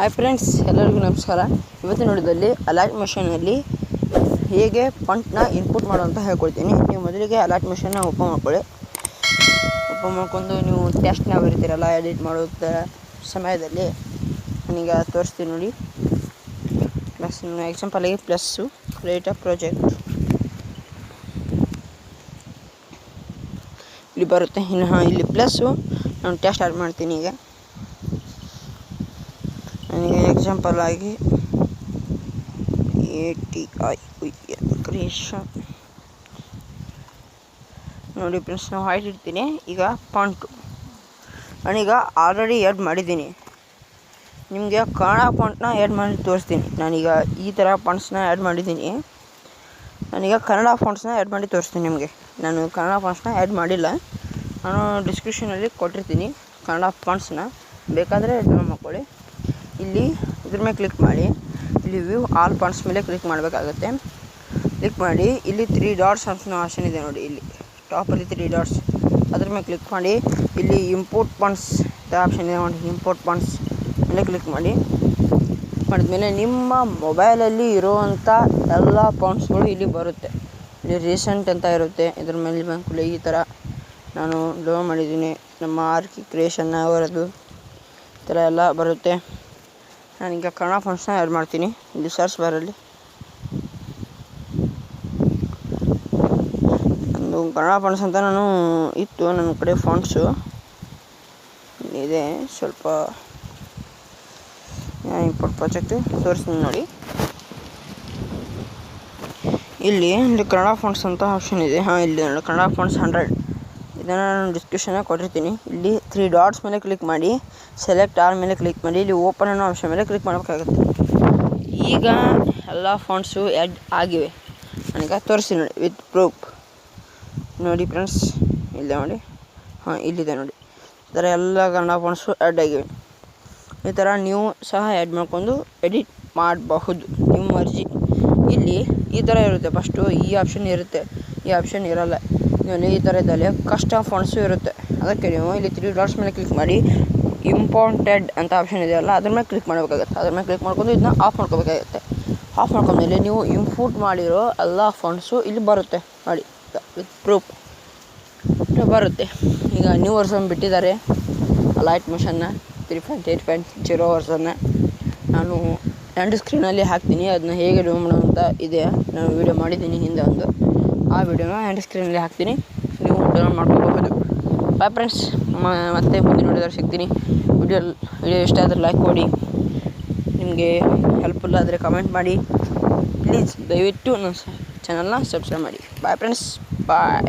Hi friends, ಎಲ್ಲರಿಗೂ ನಮಸ್ಕಾರ. ಇವತ್ತಿನ ನೋಡಿದಲ್ಲಿ ಅಲೈಟ್ ಮೋಷನಲ್ಲಿ ಹೇಗೆ ಫಾಂಟ್ನ ಇನ್ಪುಟ್ ಮಾಡುವಂತ ಹೇಳ್ಕೊಡ್ತೀನಿ. ನೀವು ಮೊದಲಿಗೆ ಅಲೈಟ್ ಮೋಷನ್ನ ಓಪನ್ ಮಾಡ್ಕೊಳ್ಳಿ. ಓಪನ್ ಮಾಡ್ಕೊಂಡು ನೀವು ಟೆಸ್ಟ್ನ ಬರೀತೀರಲ್ಲ ಎಡಿಟ್ ಮಾಡೋ ಸಮಯದಲ್ಲಿ ನಾನೀಗ ತೋರಿಸ್ತೀನಿ ನೋಡಿ. ಪ್ಲಸ್ ಎಕ್ಸಾಂಪಲ್ ಆಗಿ ಪ್ಲಸ್ಸು ಕ್ರಿಯೇಟ್ ಅ ಪ್ರಾಜೆಕ್ಟ್ ಇಲ್ಲಿ ಬರುತ್ತೆ. ಇನ್ನು ಇಲ್ಲಿ ಪ್ಲಸ್ಸು ನಾನು ಟೆಸ್ಟ್ ಆಡ್ ಮಾಡ್ತೀನಿ. ಈಗ ನನಗೆ ಎಕ್ಸಾಂಪಲ್ ಆಗಿ ATI ಕ್ರಿಯೇಷನ್ ನೋಡಿ ಫ್ರೆಂಡ್ಸ್, ನಾವು ಹೈಟ್ ಇಡ್ತೀನಿ. ಈಗ ಫಾಂಟು ನಾನೀಗ ಆಲ್ರೆಡಿ ಆ್ಯಡ್ ಮಾಡಿದ್ದೀನಿ. ನಿಮಗೆ ಕನ್ನಡ ಫಾಂಟ್ನ ಆ್ಯಡ್ ಮಾಡಿ ತೋರಿಸ್ತೀನಿ. ನಾನೀಗ ಈ ಥರ ಫಾಂಟ್ಸ್ನ ಆ್ಯಡ್ ಮಾಡಿದ್ದೀನಿ. ನಾನೀಗ ಕನ್ನಡ ಫಾಂಟ್ಸ್ನ ಆ್ಯಡ್ ಮಾಡಿ ತೋರಿಸ್ತೀನಿ ನಿಮಗೆ. ನಾನು ಕನ್ನಡ ಫಾಂಟ್ಸ್ನ ಆ್ಯಡ್ ಮಾಡಿಲ್ಲ. ನಾನು ಡಿಸ್ಕ್ರಿಪ್ಷನಲ್ಲಿ ಕೊಟ್ಟಿರ್ತೀನಿ ಕನ್ನಡ ಫಾಂಟ್ಸ್ನ, ಬೇಕಾದರೆ ಡೌನ್ಲೋಡ್ ಮಾಡ್ಕೊಳ್ಳಿ. ಇಲ್ಲಿ ಇದ್ರ ಮೇಲೆ ಕ್ಲಿಕ್ ಮಾಡಿ, ಇಲ್ಲಿ ವ್ಯೂ ಆಲ್ ಫಾಂಟ್ಸ್ ಮೇಲೆ ಕ್ಲಿಕ್ ಮಾಡಬೇಕಾಗುತ್ತೆ. ಕ್ಲಿಕ್ ಮಾಡಿ ಇಲ್ಲಿ 3 ಡಾಟ್ಸ್ ಅಂತ ಆಪ್ಷನ್ ಇದೆ ನೋಡಿ, ಇಲ್ಲಿ ಟಾಪಲ್ಲಿ 3 ಡಾಟ್ಸ್, ಅದ್ರ ಮೇಲೆ ಕ್ಲಿಕ್ ಮಾಡಿ ಇಲ್ಲಿ ಇಂಪೋರ್ಟ್ ಫಾಂಟ್ಸ್ ಆಪ್ಷನ್ ಇದೆ ನೋಡಿ, ಇಂಪೋರ್ಟ್ ಫಾಂಟ್ಸ್ ಮೇಲೆ ಕ್ಲಿಕ್ ಮಾಡಿದ್ಮೇಲೆ ನಿಮ್ಮ ಮೊಬೈಲಲ್ಲಿ ಇರುವಂಥ ಎಲ್ಲ ಫಾಂಟ್ಸ್ಗಳು ಇಲ್ಲಿ ಬರುತ್ತೆ. ಇಲ್ಲಿ ರೀಸೆಂಟ್ ಅಂತ ಇರುತ್ತೆ. ಇದ್ರ ಮೇಲೆ ಬಂದ್ಕೊಳ್ಳಿ, ಈ ಥರ ನಾನು ಡೌನ್ಲೋಡ್ ಮಾಡಿದ್ದೀನಿ. ನಮ್ಮ ಆರ್ಕಿ ಕ್ರಿಯೇಷನ್ನ ಅವರದ್ದು ಈ ಥರ ಎಲ್ಲ ಬರುತ್ತೆ. ನಾನೀಗ ಕನ್ನಡ ಫಾಂಟ್ಸ್ನ ಆ್ಯಡ್ ಮಾಡ್ತೀನಿ. ಇಲ್ಲಿ ಸರ್ಚ್ ಬಾರಲ್ಲಿ ಒಂದು ಕನ್ನಡ ಫಾಂಟ್ಸ್ ಅಂತ ನಾನು ಇತ್ತು ನನ್ನ ಕಡೆ ಫಾಂಟ್ಸು ಇದೆ. ಸ್ವಲ್ಪ ಇಂಪೋರ್ಟ್ ಪ್ರಾಜೆಕ್ಟ್ ತೋರಿಸ್ತೀನಿ ನೋಡಿ. ಇಲ್ಲಿ ಕನ್ನಡ ಫಾಂಟ್ಸ್ ಅಂತ ಆಪ್ಷನ್ ಇದೆ. ಇಲ್ಲಿ ನೋಡಿ ಕನ್ನಡ ಫಾಂಟ್ಸ್ 100, ಇದನ್ನು ನಾನು ಡಿಸ್ಕ್ರಿಪ್ಷನ್ನಾಗ ಕೊಟ್ಟಿರ್ತೀನಿ. ಇಲ್ಲಿ 3 ಡಾಟ್ಸ್ ಮೇಲೆ ಕ್ಲಿಕ್ ಮಾಡಿ ಸೆಲೆಕ್ಟ್ ಆಲ್ ಮೇಲೆ ಕ್ಲಿಕ್ ಮಾಡಿ ಇಲ್ಲಿ ಓಪನ್ ಅನ್ನೋ ಆಪ್ಷನ್ ಮೇಲೆ ಕ್ಲಿಕ್ ಮಾಡಬೇಕಾಗುತ್ತೆ. ಈಗ ಎಲ್ಲ ಫಾಂಟ್ಸು ಆ್ಯಡ್ ಆಗಿವೆ. ನನಗೆ ತೋರಿಸ್ತೀನಿ ನೋಡಿ ವಿತ್ ಪ್ರೂಫ್ ನೋಡಿ ಫ್ರೆಂಡ್ಸ್, ಇಲ್ಲೇ ನೋಡಿ, ಇಲ್ಲಿದೆ ನೋಡಿ. ಈ ಥರ ಎಲ್ಲ ಕನ್ನಡ ಫಾಂಟ್ಸು ಆ್ಯಡ್ ಆಗಿವೆ. ಈ ಥರ ನೀವು ಸಹ ಆ್ಯಡ್ ಮಾಡ್ಕೊಂಡು ಎಡಿಟ್ ಮಾಡಬಹುದು, ನಿಮ್ಮ ಮರ್ಜಿ. ಇಲ್ಲಿ ಈ ಥರ ಇರುತ್ತೆ. ಫಸ್ಟು ಈ ಆಪ್ಷನ್ ಇರುತ್ತೆ, ಈ ಆಪ್ಷನ್ ಇರೋಲ್ಲ. ನೀವು ಈ ಥರ ಇದ್ದಲ್ಲಿ ಕಸ್ಟಮ್ ಫಾಂಟ್ಸು ಇರುತ್ತೆ. ಅದಕ್ಕೆ ನೀವು ಇಲ್ಲಿ 3 ಡಾಟ್ಸ್ ಮೇಲೆ ಕ್ಲಿಕ್ ಮಾಡಿ ಇಂಪೋರ್ಟೆಡ್ ಅಂತ ಆಪ್ಷನ್ ಇದೆಯಲ್ಲ ಅದ್ರ ಮೇಲೆ ಕ್ಲಿಕ್ ಮಾಡಬೇಕಾಗುತ್ತೆ. ಅದ್ರ ಮೇಲೆ ಕ್ಲಿಕ್ ಮಾಡ್ಕೊಂಡು ಇದನ್ನ ಆಫ್ ಮಾಡ್ಕೋಬೇಕಾಗುತ್ತೆ. ಆಫ್ ಮಾಡ್ಕೊಂಡ್ಮೇಲೆ ನೀವು ಇಂಪೋರ್ಟ್ ಮಾಡಿರೋ ಎಲ್ಲ ಫಾಂಟ್ಸು ಇಲ್ಲಿ ಬರುತ್ತೆ ನೋಡಿ, ವಿತ್ ಪ್ರೂಫ್ ಬರುತ್ತೆ. ಈಗ ನ್ಯೂ ವರ್ಷನ್ ಬಿಟ್ಟಿದ್ದಾರೆ ಅಲೈಟ್ ಮೋಷನ್ನ 3.8.0 ವರ್ಷನ್ನ. ನಾನು ಎಂಡ್ ಸ್ಕ್ರೀನಲ್ಲಿ ಹಾಕ್ತೀನಿ, ಅದನ್ನ ಹೇಗೆ ಡೌನ್ಲೋಡ್ ಮಾಡೋಂತ ಇದೆ. ನಾನು ವೀಡಿಯೋ ಮಾಡಿದ್ದೀನಿ ಹಿಂದೆ ಒಂದು, ಆ ವಿಡಿಯೋನ ಎಂಡ್ ಸ್ಕ್ರೀನಲ್ಲಿ ಹಾಕ್ತೀನಿ, ನೀವು ಡೌನ್ಲೋಡ್ ಮಾಡ್ಕೋಬಹುದು. ಬಾಯ್ ಫ್ರೆಂಡ್ಸ್, ಮತ್ತೆ ಮುಂದೆ ನೋಡಿದ್ರೆ ಸಿಗ್ತೀನಿ. ವಿಡಿಯೋ ಇಷ್ಟ ಆದರೆ ಲೈಕ್ ಕೊಡಿ, ನಿಮಗೆ ಹೆಲ್ಪ್ಫುಲ್ ಆದರೆ ಕಮೆಂಟ್ ಮಾಡಿ. ಪ್ಲೀಸ್ ದಯವಿಟ್ಟು ನನ್ನ ಚಾನಲ್ನ ಸಬ್ಸ್ಕ್ರೈಬ್ ಮಾಡಿ. ಬಾಯ್ ಫ್ರೆಂಡ್ಸ್, ಬಾಯ್.